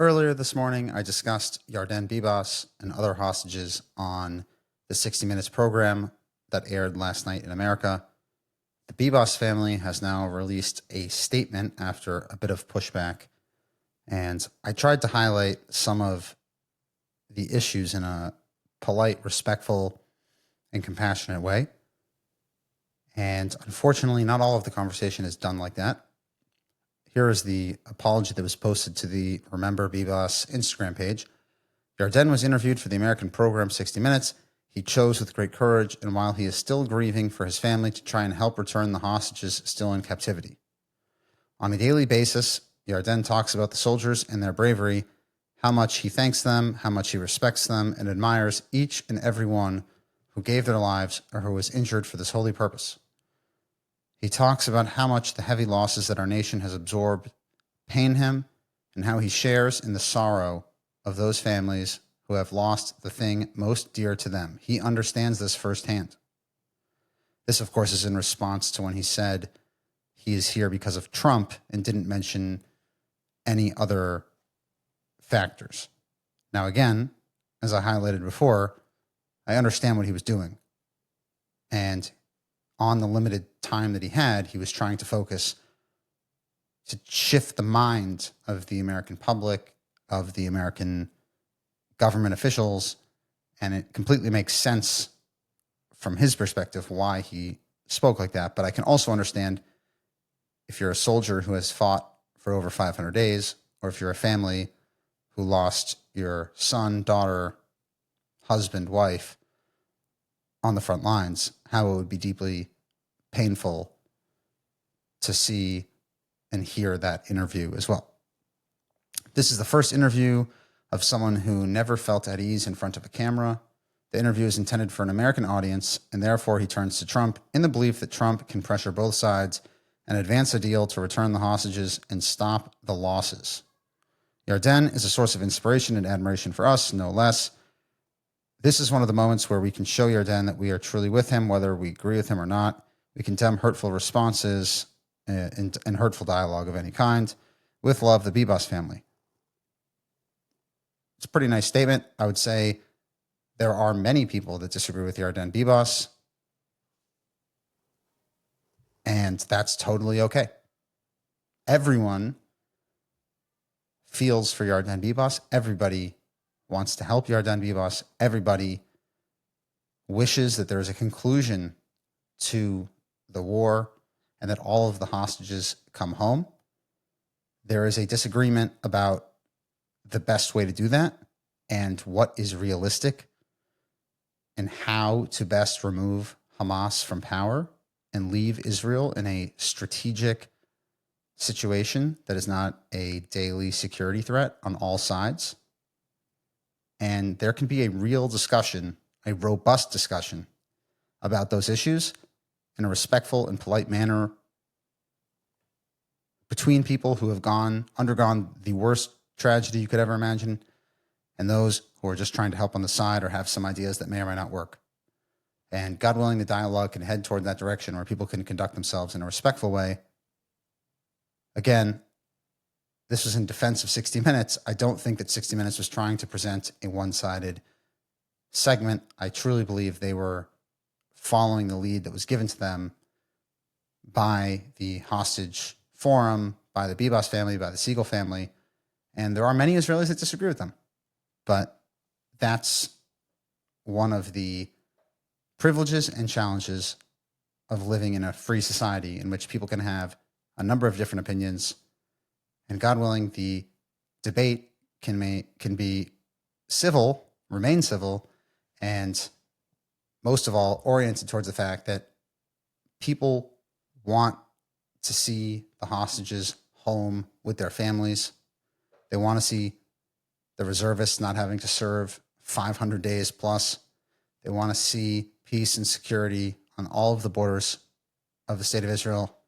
Earlier this morning, I discussed Yarden Bibas and other hostages on the 60 Minutes program that aired last night in America. The Bibas family has now released a statement after a bit of pushback, and I tried to highlight some of the issues in a polite, respectful, and compassionate way. And unfortunately, not all of the conversation is done like that. Here is the apology that was posted to the Remember Bibas Instagram page. Yarden was interviewed for the American program 60 Minutes. He chose with great courage, and while he is still grieving, for his family to try and help return the hostages still in captivity. On a daily basis, Yarden talks about the soldiers and their bravery, how much he thanks them, how much he respects them, and admires each and every one who gave their lives or who was injured for this holy purpose. He talks about how much the heavy losses that our nation has absorbed pain him, and how he shares in the sorrow of those families who have lost the thing most dear to them. He understands this firsthand. This, of course, is in response to when he said he is here because of Trump and didn't mention any other factors. Now, again, as I highlighted before, I understand what he was doing. And on the limited time that he was trying to focus to shift the mind of the American public, of the American government officials, and it completely makes sense from his perspective why he spoke like that. But I can also understand if you're a soldier who has fought for over 500 days, or if you're a family who lost your son, daughter, husband, wife on the front lines, how it would be deeply painful to see and hear that interview as well. This is the first interview of someone who never felt at ease in front of a camera. The interview is intended for an American audience, and therefore he turns to Trump in the belief that Trump can pressure both sides and advance a deal to return the hostages and stop the losses. Yarden is a source of inspiration and admiration for us, no less. This is one of the moments where we can show Yarden that we are truly with him, whether we agree with him or not. We condemn hurtful responses and hurtful dialogue of any kind. With love, the Bibas family. It's a pretty nice statement. I would say there are many people that disagree with Yarden Bibas, and that's totally okay. Everyone feels for Yarden Bibas. Everybody wants to help Yarden Bibas. Everybody wishes that there is a conclusion to the war and that all of the hostages come home. There is a disagreement about the best way to do that and what is realistic and how to best remove Hamas from power and leave Israel in a strategic situation that is not a daily security threat on all sides. And there can be a real discussion, a robust discussion about those issues in a respectful and polite manner between people who have undergone the worst tragedy you could ever imagine and those who are just trying to help on the side or have some ideas that may or may not work. And God willing, the dialogue can head toward that direction where people can conduct themselves in a respectful way. Again, this was in defense of 60 Minutes. I don't think that 60 Minutes was trying to present a one-sided segment. I truly believe they were following the lead that was given to them by the hostage forum, by the Bibas family, by the Siegel family. And there are many Israelis that disagree with them. But that's one of the privileges and challenges of living in a free society in which people can have a number of different opinions. And God willing, the debate can be civil, remain civil, and most of all, oriented towards the fact that people want to see the hostages home with their families. They want to see the reservists not having to serve 500 days plus. They want to see peace and security on all of the borders of the state of Israel.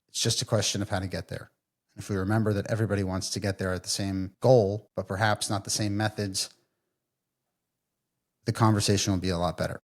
It's just a question of how to get there. If we remember that everybody wants to get there at the same goal, but perhaps not the same methods, the conversation will be a lot better.